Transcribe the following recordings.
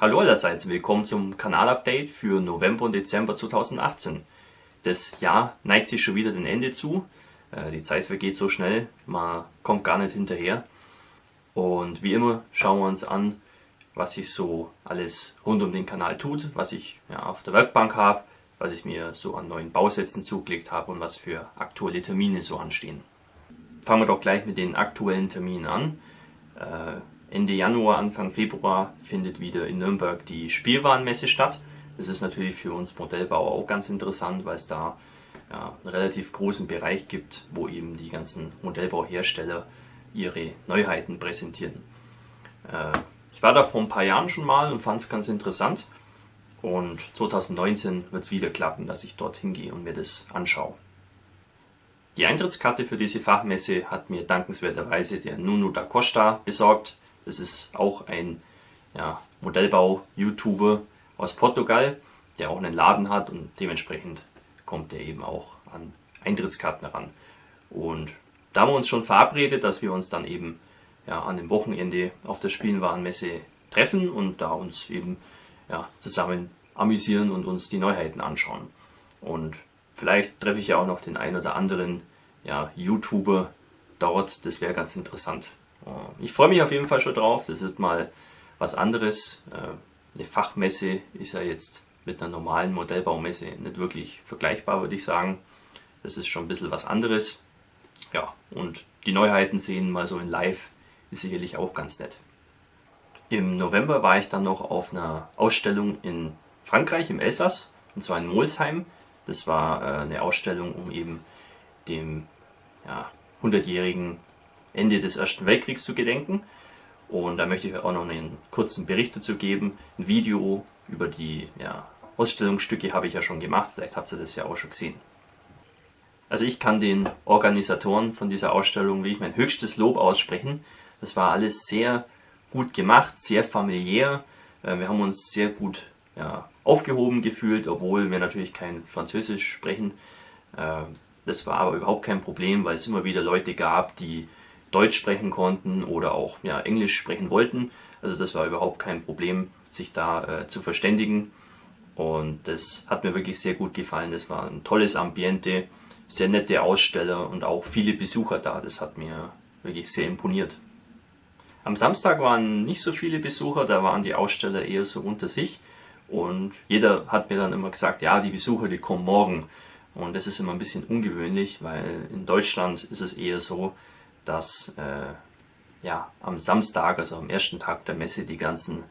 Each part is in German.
Hallo allerseits, willkommen zum Kanalupdate für November und Dezember 2018. Das Jahr neigt sich schon wieder dem Ende zu. Die Zeit vergeht so schnell, man kommt gar nicht hinterher. Und wie immer schauen wir uns an, was sich so alles rund um den Kanal tut, was ich auf der Werkbank habe, was ich mir so an neuen Bausätzen zugelegt habe und was für aktuelle Termine so anstehen. Fangen wir doch gleich mit den aktuellen Terminen an. Ende Januar, Anfang Februar findet wieder in Nürnberg die Spielwarenmesse statt. Das ist natürlich für uns Modellbauer auch ganz interessant, weil es da einen relativ großen Bereich gibt, wo eben die ganzen Modellbauhersteller ihre Neuheiten präsentieren. Ich war da vor ein paar Jahren schon mal und fand es ganz interessant. Und 2019 wird es wieder klappen, dass ich dort hingehe und mir das anschaue. Die Eintrittskarte für diese Fachmesse hat mir dankenswerterweise der Nuno da Costa besorgt. Das ist auch ein Modellbau-YouTuber aus Portugal, der auch einen Laden hat und dementsprechend kommt er eben auch an Eintrittskarten ran. Und da haben wir uns schon verabredet, dass wir uns dann eben an dem Wochenende auf der Spielwarenmesse treffen und da uns eben zusammen amüsieren und uns die Neuheiten anschauen. Und vielleicht treffe ich ja auch noch den ein oder anderen YouTuber dort, das wäre ganz interessant. Ich freue mich auf jeden Fall schon drauf, das ist mal was anderes. Eine Fachmesse ist ja jetzt mit einer normalen Modellbaumesse nicht wirklich vergleichbar, würde ich sagen. Das ist schon ein bisschen was anderes. Ja, und die Neuheiten sehen mal so in live ist sicherlich auch ganz nett. Im November war ich dann noch auf einer Ausstellung in Frankreich, im Elsass, und zwar in Molsheim. Das war eine Ausstellung, um eben dem 100-jährigen Ende des Ersten Weltkriegs zu gedenken. Und da möchte ich auch noch einen kurzen Bericht dazu geben. Ein Video über die Ausstellungsstücke habe ich ja schon gemacht, vielleicht habt ihr das ja auch schon gesehen. Also ich kann den Organisatoren von dieser Ausstellung wirklich mein höchstes Lob aussprechen. Das war alles sehr gut gemacht, sehr familiär. Wir haben uns sehr gut aufgehoben gefühlt, obwohl wir natürlich kein Französisch sprechen. Das war aber überhaupt kein Problem, weil es immer wieder Leute gab, die Deutsch sprechen konnten oder auch Englisch sprechen wollten. Also das war überhaupt kein Problem, sich da zu verständigen. Und das hat mir wirklich sehr gut gefallen. Das war ein tolles Ambiente, sehr nette Aussteller und auch viele Besucher da. Das hat mir wirklich sehr imponiert. Am Samstag waren nicht so viele Besucher, da waren die Aussteller eher so unter sich. Und jeder hat mir dann immer gesagt, die Besucher, die kommen morgen. Und das ist immer ein bisschen ungewöhnlich, weil in Deutschland ist es eher so, dass am Samstag, also am ersten Tag der Messe, die ganzen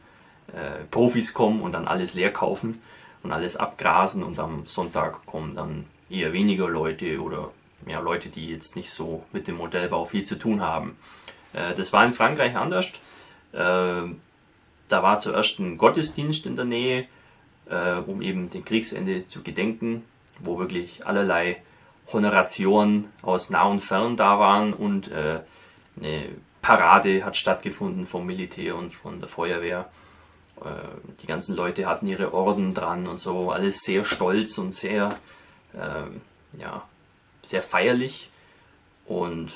Profis kommen und dann alles leer kaufen und alles abgrasen, und am Sonntag kommen dann eher weniger Leute oder Leute, die jetzt nicht so mit dem Modellbau viel zu tun haben. Das war in Frankreich anders. Da war zuerst ein Gottesdienst in der Nähe, um eben dem Kriegsende zu gedenken, wo wirklich allerlei Honoratioren aus nah und fern da waren, und eine Parade hat stattgefunden vom Militär und von der Feuerwehr. Die ganzen Leute hatten ihre Orden dran und so, alles sehr stolz und sehr sehr feierlich. Und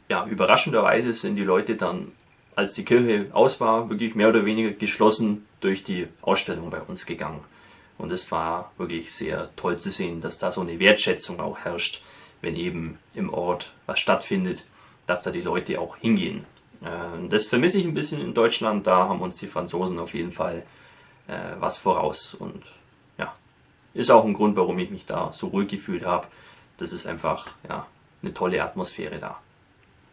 überraschenderweise sind die Leute dann, als die Kirche aus war, wirklich mehr oder weniger geschlossen durch die Ausstellung bei uns gegangen. Und es war wirklich sehr toll zu sehen, dass da so eine Wertschätzung auch herrscht, wenn eben im Ort was stattfindet, dass da die Leute auch hingehen. Das vermisse ich ein bisschen in Deutschland, da haben uns die Franzosen auf jeden Fall was voraus. Und ist auch ein Grund, warum ich mich da so ruhig gefühlt habe. Das ist einfach eine tolle Atmosphäre da.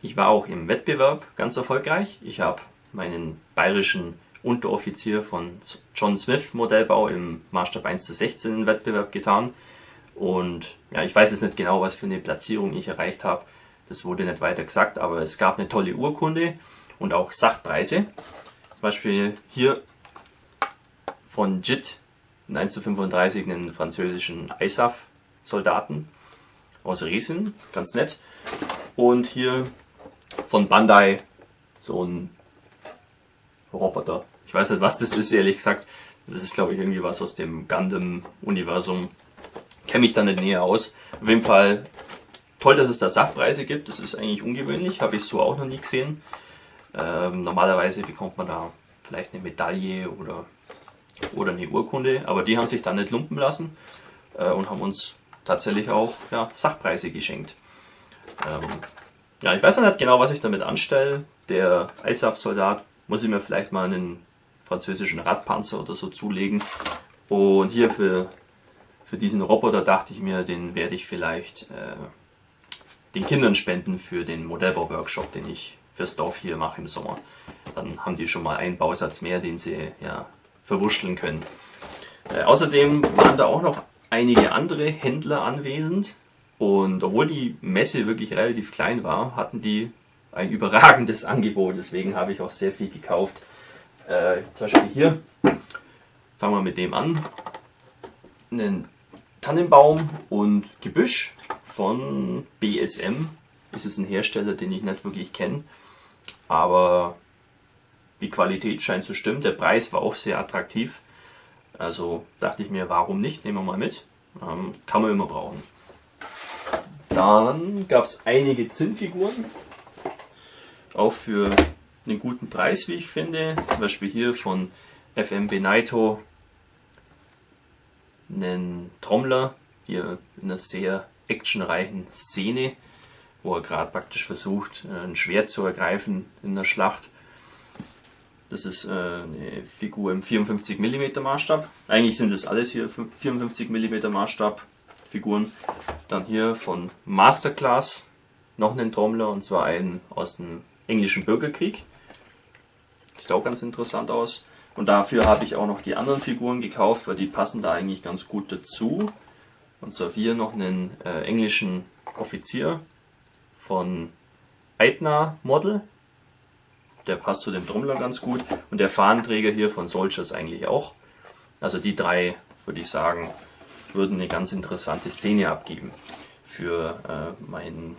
Ich war auch im Wettbewerb ganz erfolgreich. Ich habe meinen bayerischen Unteroffizier von John Smith Modellbau im Maßstab 1:16 in Wettbewerb getan. Und ich weiß jetzt nicht genau, was für eine Platzierung ich erreicht habe. Das wurde nicht weiter gesagt, aber es gab eine tolle Urkunde und auch Sachpreise. Zum Beispiel hier von JIT in 1:35 einen französischen ISAF-Soldaten aus Riesen, ganz nett. Und hier von Bandai so ein Roboter. Ich weiß nicht, was das ist, ehrlich gesagt. Das ist, glaube ich, irgendwie was aus dem Gundam-Universum. Kenne mich da nicht näher aus. Auf jeden Fall toll, dass es da Sachpreise gibt. Das ist eigentlich ungewöhnlich, habe ich so auch noch nie gesehen. Normalerweise bekommt man da vielleicht eine Medaille oder oder eine Urkunde, aber die haben sich dann nicht lumpen lassen und haben uns tatsächlich auch Sachpreise geschenkt. Ich weiß noch nicht genau, was ich damit anstelle. Der ISAF-Soldat muss ich mir vielleicht mal einen französischen Radpanzer oder so zulegen. Und hier für diesen Roboter dachte ich mir, den werde ich vielleicht den Kindern spenden für den Modellbau-Workshop, den ich fürs Dorf hier mache im Sommer. Dann haben die schon mal einen Bausatz mehr, den sie verwurschteln können. Außerdem waren da auch noch einige andere Händler anwesend. Und obwohl die Messe wirklich relativ klein war, hatten die ein überragendes Angebot. Deswegen habe ich auch sehr viel gekauft. Zum Beispiel hier, fangen wir mit dem an. Einen Tannenbaum und Gebüsch von BSM. Das ist ein Hersteller, den ich nicht wirklich kenne. Aber die Qualität scheint zu stimmen. Der Preis war auch sehr attraktiv. Also dachte ich mir, warum nicht? Nehmen wir mal mit. Kann man immer brauchen. Dann gab es einige Zinnfiguren. Auch für einen guten Preis, wie ich finde. Zum Beispiel hier von FMB Naito einen Trommler. Hier in einer sehr actionreichen Szene, wo er gerade praktisch versucht, ein Schwert zu ergreifen in der Schlacht. Das ist eine Figur im 54 mm Maßstab. Eigentlich sind das alles hier 54 mm Maßstab Figuren. Dann hier von Masterclass noch einen Trommler, und zwar einen aus dem englischen Bürgerkrieg. Sieht auch ganz interessant aus. Und dafür habe ich auch noch die anderen Figuren gekauft, weil die passen da eigentlich ganz gut dazu. Und zwar hier noch einen englischen Offizier von Aetna Model. Der passt zu dem Trommler ganz gut. Und der Fahnenträger hier von Soldiers eigentlich auch. Also die drei, würde ich sagen, würden eine ganz interessante Szene abgeben für mein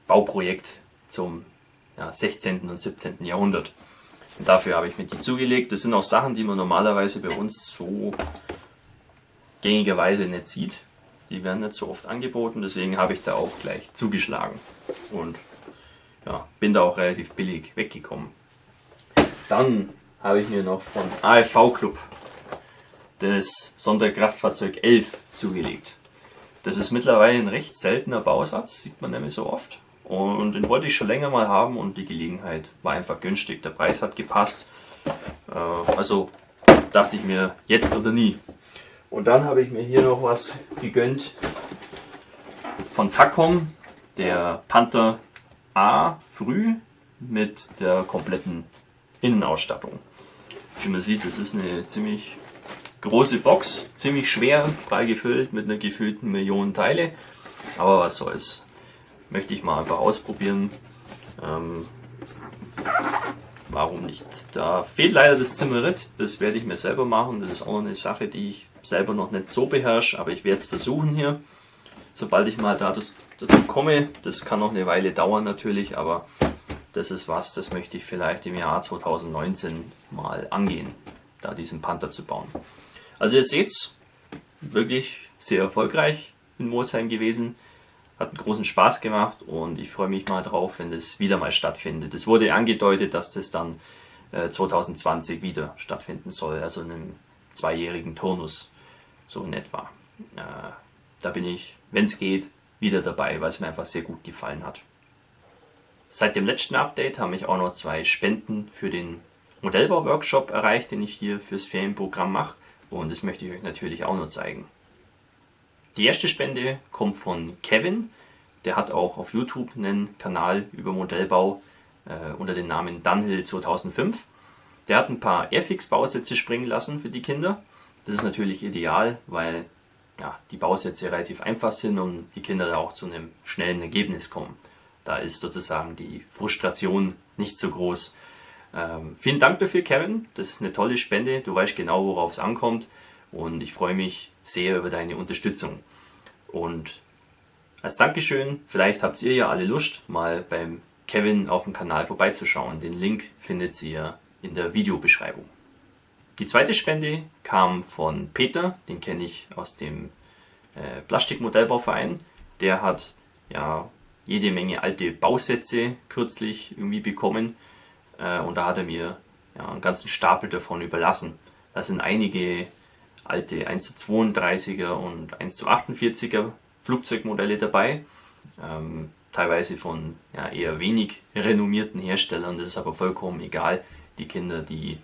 Bauprojekt zum 16. und 17. Jahrhundert. Und dafür habe ich mir die zugelegt. Das sind auch Sachen, die man normalerweise bei uns so gängigerweise nicht sieht. Die werden nicht so oft angeboten, deswegen habe ich da auch gleich zugeschlagen. Und bin da auch relativ billig weggekommen. Dann habe ich mir noch von AFV Club das Sonderkraftfahrzeug 11 zugelegt. Das ist mittlerweile ein recht seltener Bausatz, sieht man nämlich so oft. Und den wollte ich schon länger mal haben und die Gelegenheit war einfach günstig. Der Preis hat gepasst. Also dachte ich mir, jetzt oder nie. Und dann habe ich mir hier noch was gegönnt von Takom, der Panther A früh mit der kompletten Innenausstattung. Wie man sieht, das ist eine ziemlich große Box, ziemlich schwer, prall gefüllt mit einer gefüllten Million Teile. Aber was soll's. Möchte ich mal einfach ausprobieren. Warum nicht? Da fehlt leider das Zimmerritt, das werde ich mir selber machen. Das ist auch eine Sache, die ich selber noch nicht so beherrsche, aber ich werde es versuchen hier. Sobald ich mal dazu komme, das kann noch eine Weile dauern natürlich, aber das ist was, das möchte ich vielleicht im Jahr 2019 mal angehen, da diesen Panther zu bauen. Also ihr seht's, wirklich sehr erfolgreich in Mosheim gewesen. Hat einen großen Spaß gemacht und ich freue mich mal drauf, wenn das wieder mal stattfindet. Es wurde angedeutet, dass das dann 2020 wieder stattfinden soll, also in einem 2-jährigen Turnus, so in etwa. Da bin ich, wenn es geht, wieder dabei, weil es mir einfach sehr gut gefallen hat. Seit dem letzten Update haben mich auch noch 2 Spenden für den Modellbau-Workshop erreicht, den ich hier fürs Ferienprogramm mache, und das möchte ich euch natürlich auch noch zeigen. Die erste Spende kommt von Kevin, der hat auch auf YouTube einen Kanal über Modellbau unter dem Namen Dunhill 2005. Der hat ein paar Airfix-Bausätze springen lassen für die Kinder. Das ist natürlich ideal, weil die Bausätze relativ einfach sind und die Kinder da auch zu einem schnellen Ergebnis kommen. Da ist sozusagen die Frustration nicht so groß. Vielen Dank dafür, Kevin. Das ist eine tolle Spende. Du weißt genau, worauf es ankommt. Und ich freue mich sehr über deine Unterstützung. Und als Dankeschön, vielleicht habt ihr ja alle Lust, mal beim Kevin auf dem Kanal vorbeizuschauen. Den Link findet ihr in der Videobeschreibung. Die zweite Spende kam von Peter, den kenne ich aus dem Plastikmodellbauverein. Der hat jede Menge alte Bausätze kürzlich irgendwie bekommen. Und da hat er mir einen ganzen Stapel davon überlassen. Da sind einige alte 1:32er und 1:48er Flugzeugmodelle dabei, teilweise von eher wenig renommierten Herstellern. Das ist aber vollkommen egal. Die Kinder, die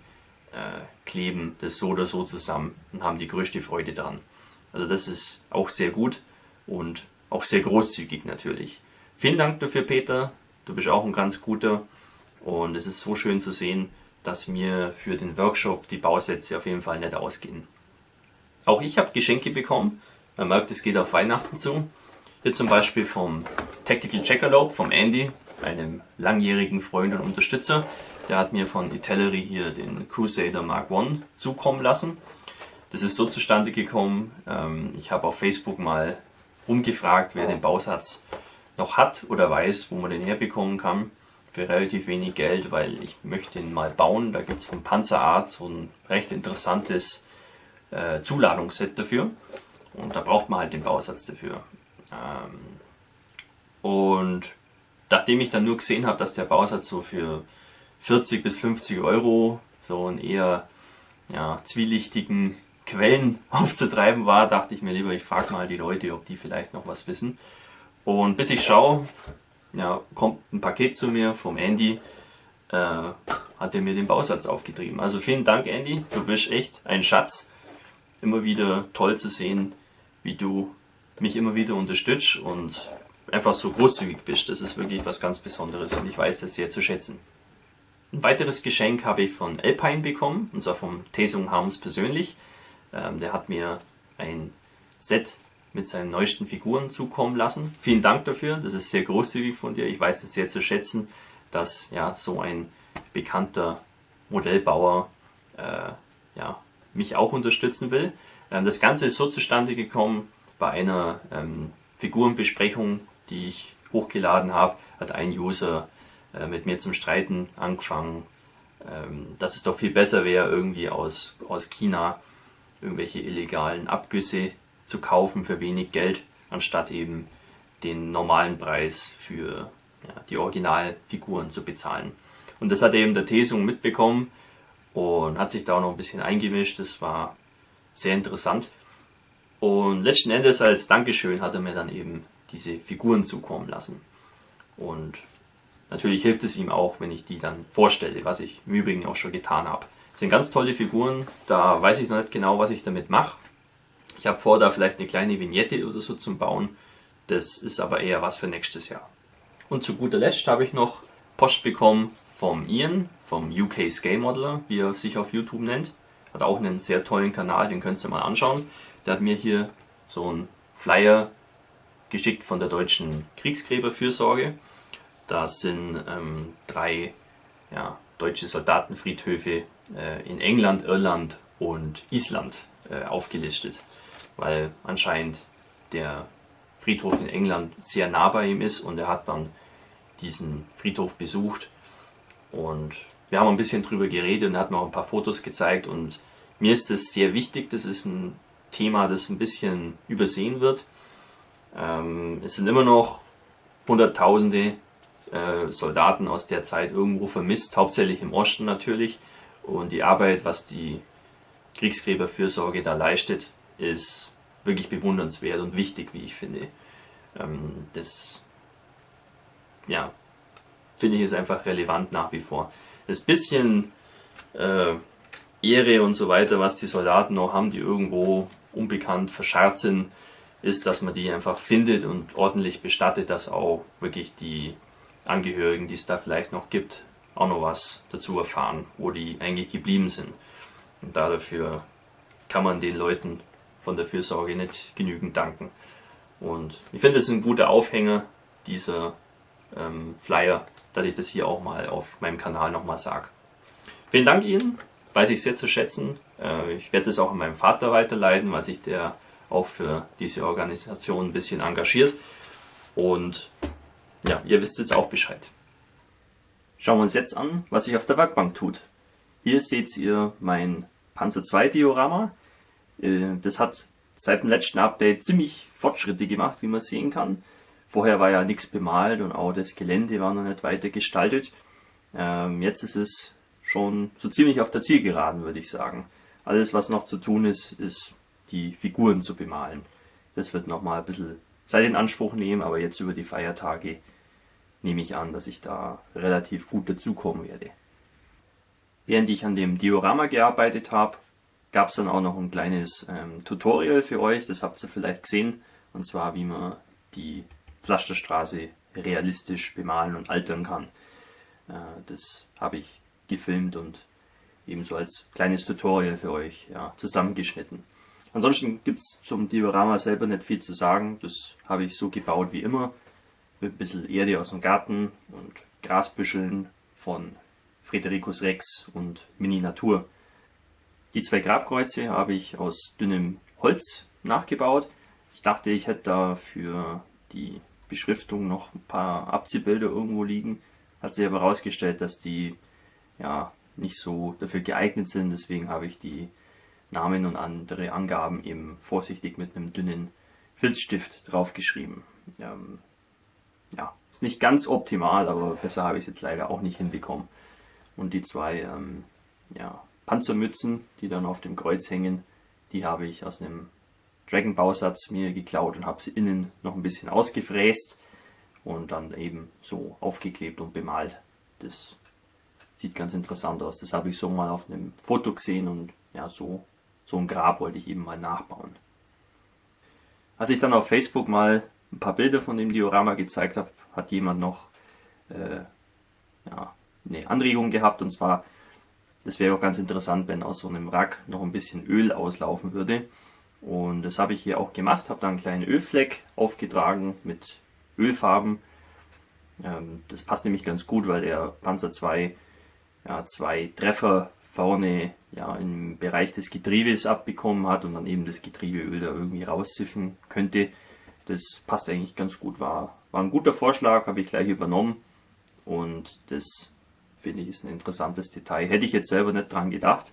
kleben das so oder so zusammen und haben die größte Freude dran. Also das ist auch sehr gut und auch sehr großzügig natürlich. Vielen Dank dafür, Peter. Du bist auch ein ganz guter und es ist so schön zu sehen, dass mir für den Workshop die Bausätze auf jeden Fall nicht ausgehen. Auch ich habe Geschenke bekommen. Man merkt, es geht auf Weihnachten zu. Hier zum Beispiel vom Tactical Jackalope, vom Andy, einem langjährigen Freund und Unterstützer. Der hat mir von Itellery hier den Crusader Mark I zukommen lassen. Das ist so zustande gekommen. Ich habe auf Facebook mal rumgefragt, wer den Bausatz noch hat oder weiß, wo man den herbekommen kann. Für relativ wenig Geld, weil ich möchte ihn mal bauen. Da gibt es von Panzerart so ein recht interessantes Zuladungsset dafür. Und da braucht man halt den Bausatz dafür. Und nachdem ich dann nur gesehen habe, dass der Bausatz so für 40 bis 50 Euro so in eher zwielichtigen Quellen aufzutreiben war, dachte ich mir lieber, ich frage mal die Leute, ob die vielleicht noch was wissen. Und bis ich schaue, kommt ein Paket zu mir vom Andy, hat er mir den Bausatz aufgetrieben. Also vielen Dank, Andy, du bist echt ein Schatz. Immer wieder toll zu sehen, wie du mich immer wieder unterstützt und einfach so großzügig bist. Das ist wirklich was ganz Besonderes und ich weiß das sehr zu schätzen. Ein weiteres Geschenk habe ich von Alpine bekommen, und zwar vom Taesung Harms persönlich. Der hat mir ein Set mit seinen neuesten Figuren zukommen lassen. Vielen Dank dafür, das ist sehr großzügig von dir. Ich weiß das sehr zu schätzen, dass so ein bekannter Modellbauer mich auch unterstützen will. Das Ganze ist so zustande gekommen, bei einer Figurenbesprechung, die ich hochgeladen habe, hat ein User mit mir zum Streiten angefangen, dass es doch viel besser wäre, irgendwie aus China irgendwelche illegalen Abgüsse zu kaufen für wenig Geld, anstatt eben den normalen Preis für die Originalfiguren zu bezahlen. Und das hat eben der Taesung mitbekommen und hat sich da auch noch ein bisschen eingemischt. Das war sehr interessant. Und letzten Endes als Dankeschön hat er mir dann eben diese Figuren zukommen lassen. Und natürlich hilft es ihm auch, wenn ich die dann vorstelle, was ich im Übrigen auch schon getan habe. Das sind ganz tolle Figuren, da weiß ich noch nicht genau, was ich damit mache. Ich habe vor, da vielleicht eine kleine Vignette oder so zum Bauen. Das ist aber eher was für nächstes Jahr. Und zu guter Letzt habe ich noch Post bekommen vom Ian, vom UK Scale Modeler, wie er sich auf YouTube nennt. Hat auch einen sehr tollen Kanal, den könnt ihr mal anschauen. Der hat mir hier so einen Flyer geschickt von der deutschen Kriegsgräberfürsorge. Das sind 3 deutsche Soldatenfriedhöfe in England, Irland und Island aufgelistet, weil anscheinend der Friedhof in England sehr nah bei ihm ist und er hat dann diesen Friedhof besucht und wir haben ein bisschen drüber geredet und er hat mir auch ein paar Fotos gezeigt und mir ist das sehr wichtig. Das ist ein Thema, das ein bisschen übersehen wird. Es sind immer noch Hunderttausende Soldaten aus der Zeit irgendwo vermisst, hauptsächlich im Osten natürlich. Und die Arbeit, was die Kriegsgräberfürsorge da leistet, ist wirklich bewundernswert und wichtig, wie ich finde. Das finde ich ist einfach relevant nach wie vor. Das bisschen Ehre und so weiter, was die Soldaten noch haben, die irgendwo unbekannt verscharrt sind, ist, dass man die einfach findet und ordentlich bestattet, dass auch wirklich die Angehörigen, die es da vielleicht noch gibt, auch noch was dazu erfahren, wo die eigentlich geblieben sind. Und dafür kann man den Leuten von der Fürsorge nicht genügend danken. Und ich finde, es ist ein guter Aufhänger, dieser Flyer, dass ich das hier auch mal auf meinem Kanal nochmal sage. Vielen Dank Ihnen, weiß ich sehr zu schätzen. Ich werde das auch an meinem Vater weiterleiten, weil sich der auch für diese Organisation ein bisschen engagiert. Und ihr wisst jetzt auch Bescheid. Schauen wir uns jetzt an, was sich auf der Werkbank tut. Hier seht ihr mein Panzer II Diorama. Das hat seit dem letzten Update ziemlich Fortschritte gemacht, wie man sehen kann. Vorher war ja nichts bemalt und auch das Gelände war noch nicht weiter gestaltet. Jetzt ist es schon so ziemlich auf der Zielgeraden, würde ich sagen. Alles, was noch zu tun ist, ist die Figuren zu bemalen. Das wird nochmal ein bisschen Zeit in Anspruch nehmen, aber jetzt über die Feiertage nehme ich an, dass ich da relativ gut dazukommen werde. Während ich an dem Diorama gearbeitet habe, gab es dann auch noch ein kleines Tutorial für euch, das habt ihr vielleicht gesehen, und zwar wie man die Pflasterstraße realistisch bemalen und altern kann. Das habe ich gefilmt und ebenso als kleines Tutorial für euch zusammengeschnitten. Ansonsten gibt es zum Diorama selber nicht viel zu sagen, das habe ich so gebaut wie immer, mit ein bisschen Erde aus dem Garten und Grasbüscheln von Fredericus Rex und Mini Natur. Die 2 Grabkreuze habe ich aus dünnem Holz nachgebaut. Ich dachte, ich hätte da für die Beschriftung noch ein paar Abziehbilder irgendwo liegen. Hat sich aber herausgestellt, dass die nicht so dafür geeignet sind. Deswegen habe ich die Namen und andere Angaben eben vorsichtig mit einem dünnen Filzstift draufgeschrieben. Ist nicht ganz optimal, aber besser habe ich es jetzt leider auch nicht hinbekommen. Und die 2 Panzermützen, die dann auf dem Kreuz hängen, die habe ich aus einem Dragon-Bausatz mir geklaut und habe sie innen noch ein bisschen ausgefräst und dann eben so aufgeklebt und bemalt. Das sieht ganz interessant aus. Das habe ich so mal auf einem Foto gesehen und so ein Grab wollte ich eben mal nachbauen. Als ich dann auf Facebook mal ein paar Bilder von dem Diorama gezeigt habe, hat jemand noch eine Anregung gehabt, und zwar, das wäre auch ganz interessant, wenn aus so einem Wrack noch ein bisschen Öl auslaufen würde. Und das habe ich hier auch gemacht, habe da einen kleinen Ölfleck aufgetragen mit Ölfarben. Das passt nämlich ganz gut, weil der Panzer 2 2 Treffer vorne im Bereich des Getriebes abbekommen hat und dann eben das Getriebeöl da irgendwie raussiffen könnte. Das passt eigentlich ganz gut, war ein guter Vorschlag, habe ich gleich übernommen und das finde ich ist ein interessantes Detail. Hätte ich jetzt selber nicht dran gedacht,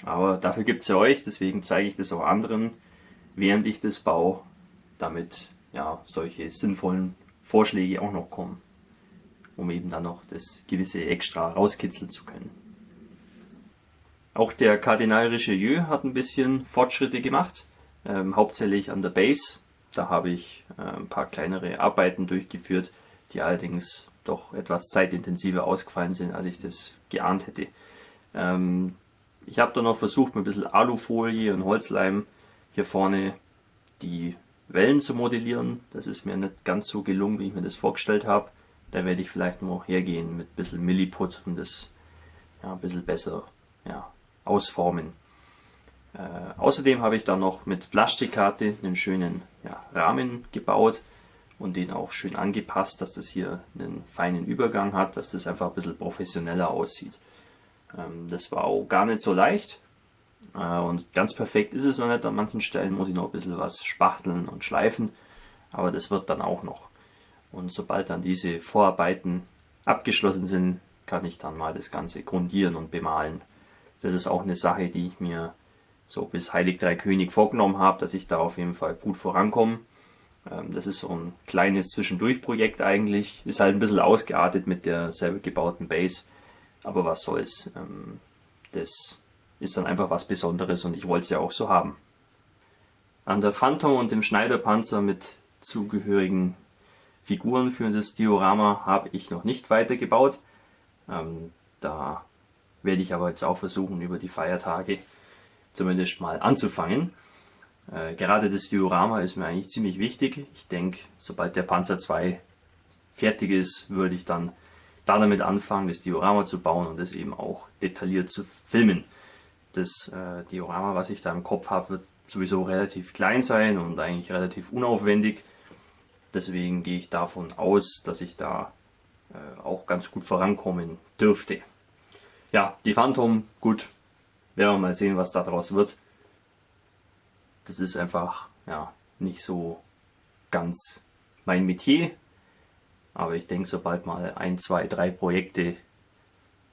aber dafür gibt es ja euch, deswegen zeige ich das auch anderen, während ich das baue, damit solche sinnvollen Vorschläge auch noch kommen, um eben dann noch das gewisse Extra rauskitzeln zu können. Auch der Kardinal Richelieu hat ein bisschen Fortschritte gemacht, hauptsächlich an der Base. Da habe ich ein paar kleinere Arbeiten durchgeführt, die allerdings doch etwas zeitintensiver ausgefallen sind, als ich das geahnt hätte. Ich habe dann noch versucht, mit ein bisschen Alufolie und Holzleim hier vorne die Wellen zu modellieren. Das ist mir nicht ganz so gelungen, wie ich mir das vorgestellt habe. Da werde ich vielleicht noch hergehen mit ein bisschen Milliput und das ein bisschen besser ausformen. Außerdem habe ich dann noch mit Plastikkarte einen schönen Rahmen gebaut und den auch schön angepasst, dass das hier einen feinen Übergang hat, dass das einfach ein bisschen professioneller aussieht. Das war auch gar nicht so leicht und ganz perfekt ist es noch nicht. An manchen Stellen muss ich noch ein bisschen was spachteln und schleifen, aber das wird dann auch noch. Und sobald dann diese Vorarbeiten abgeschlossen sind, kann ich dann mal das Ganze grundieren und bemalen. Das ist auch eine Sache, die ich mir so bis Heilig Drei König vorgenommen habe, dass ich da auf jeden Fall gut vorankomme. Das ist so ein kleines Zwischendurchprojekt eigentlich. Ist halt ein bisschen ausgeartet mit der selber gebauten Base. Aber was soll's. Das ist dann einfach was Besonderes und ich wollte es ja auch so haben. An der Phantom und dem Schneiderpanzer mit zugehörigen Figuren für das Diorama habe ich noch nicht weitergebaut. Da werde ich aber jetzt auch versuchen, über die Feiertage zumindest mal anzufangen. Gerade das Diorama ist mir eigentlich ziemlich wichtig. Ich denke, sobald der Panzer 2 fertig ist, würde ich dann damit anfangen, das Diorama zu bauen und das eben auch detailliert zu filmen. Das Diorama, was ich da im Kopf habe, wird sowieso relativ klein sein und eigentlich relativ unaufwendig. Deswegen gehe ich davon aus, dass ich da auch ganz gut vorankommen dürfte. Ja, die Phantom, gut, werden wir mal sehen, was daraus wird. Das ist einfach nicht so ganz mein Metier. Aber ich denke, sobald mal 1, 2, 3 Projekte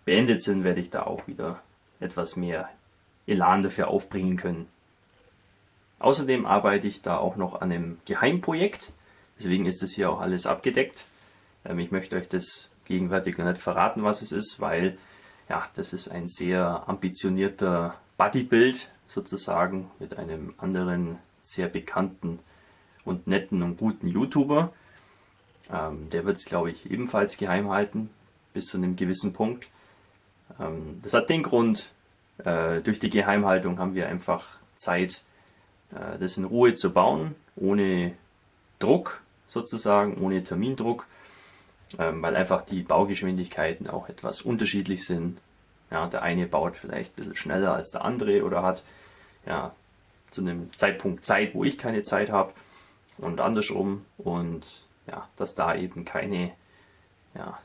beendet sind, werde ich da auch wieder etwas mehr Elan dafür aufbringen können. Außerdem arbeite ich da auch noch an einem Geheimprojekt. Deswegen ist das hier auch alles abgedeckt. Ich möchte euch das gegenwärtig noch nicht verraten, was es ist, weil das ist ein sehr ambitionierter Buddybild sozusagen mit einem anderen sehr bekannten und netten und guten YouTuber. Der wird es, glaube ich, ebenfalls geheim halten, bis zu einem gewissen Punkt. Das hat den Grund, durch die Geheimhaltung haben wir einfach Zeit, das in Ruhe zu bauen, ohne Druck sozusagen, ohne Termindruck, weil einfach die Baugeschwindigkeiten auch etwas unterschiedlich sind. Ja, der eine baut vielleicht ein bisschen schneller als der andere oder hat ja zu einem Zeitpunkt Zeit, wo ich keine Zeit habe und andersrum, und ja, dass da eben keine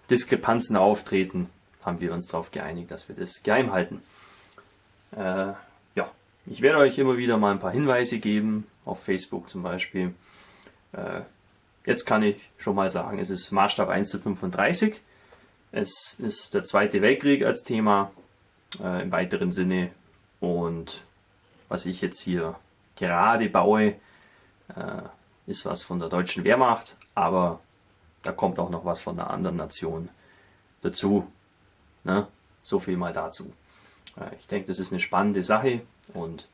Diskrepanzen auftreten, haben wir uns darauf geeinigt, dass wir das geheim halten. Ich werde euch immer wieder mal ein paar Hinweise geben, auf Facebook zum Beispiel. Jetzt kann ich schon mal sagen, es ist Maßstab 1:35. Es ist der Zweite Weltkrieg als Thema im weiteren Sinne, und was ich jetzt hier gerade baue, ist was von der deutschen Wehrmacht, aber da kommt auch noch was von einer anderen Nation dazu. Ne? So viel mal dazu. Ich denke, das ist eine spannende Sache, und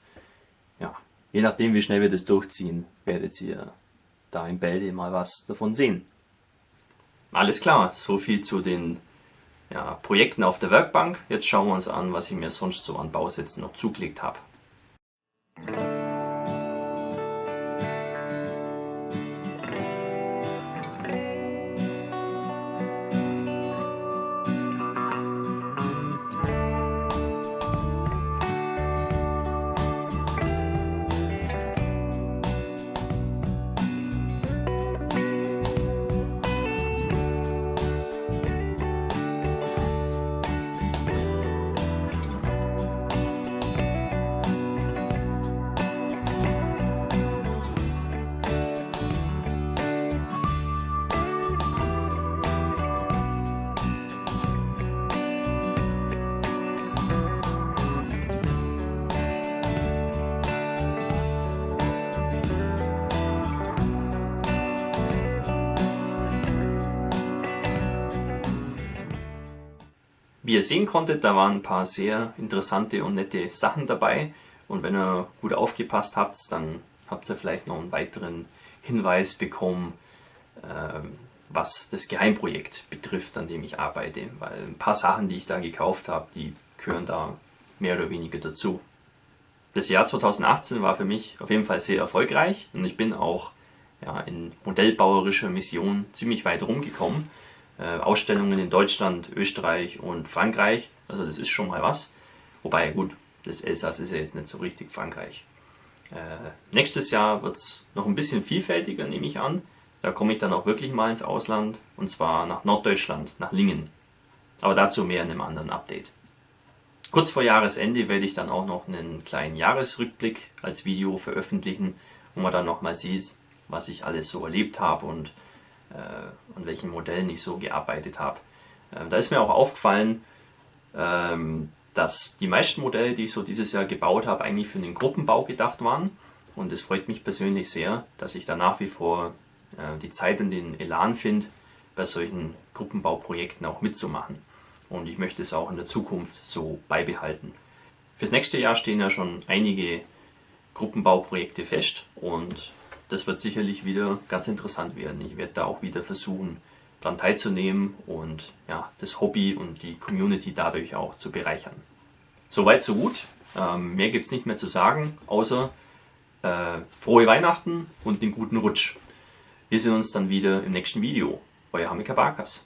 ja, je nachdem, wie schnell wir das durchziehen, werdet ihr da in Bälde mal was davon sehen. Alles klar, so viel zu den Projekten auf der Werkbank. Jetzt schauen wir uns an, was ich mir sonst so an Bausätzen noch zugelegt habe. Wie ihr sehen konntet, da waren ein paar sehr interessante und nette Sachen dabei, und wenn ihr gut aufgepasst habt, dann habt ihr vielleicht noch einen weiteren Hinweis bekommen, was das Geheimprojekt betrifft, an dem ich arbeite, weil ein paar Sachen, die ich da gekauft habe, die gehören da mehr oder weniger dazu. Das Jahr 2018 war für mich auf jeden Fall sehr erfolgreich, und ich bin auch in modellbauerischer Mission ziemlich weit rumgekommen. Ausstellungen in Deutschland, Österreich und Frankreich, also das ist schon mal was. Wobei, gut, das Elsass ist ja jetzt nicht so richtig Frankreich. Nächstes Jahr wird es noch ein bisschen vielfältiger, nehme ich an. Da komme ich dann auch wirklich mal ins Ausland, und zwar nach Norddeutschland, nach Lingen. Aber dazu mehr in einem anderen Update. Kurz vor Jahresende werde ich dann auch noch einen kleinen Jahresrückblick als Video veröffentlichen, wo man dann nochmal sieht, was ich alles so erlebt habe und an welchen Modellen ich so gearbeitet habe. Da ist mir auch aufgefallen, dass die meisten Modelle, die ich so dieses Jahr gebaut habe, eigentlich für den Gruppenbau gedacht waren. Und es freut mich persönlich sehr, dass ich da nach wie vor die Zeit und den Elan finde, bei solchen Gruppenbauprojekten auch mitzumachen. Und ich möchte es auch in der Zukunft so beibehalten. Fürs nächste Jahr stehen ja schon einige Gruppenbauprojekte fest, und das wird sicherlich wieder ganz interessant werden. Ich werde da auch wieder versuchen, daran teilzunehmen und das Hobby und die Community dadurch auch zu bereichern. Soweit, so gut. Mehr gibt es nicht mehr zu sagen, außer frohe Weihnachten und den guten Rutsch. Wir sehen uns dann wieder im nächsten Video. Euer Hamika Barkas.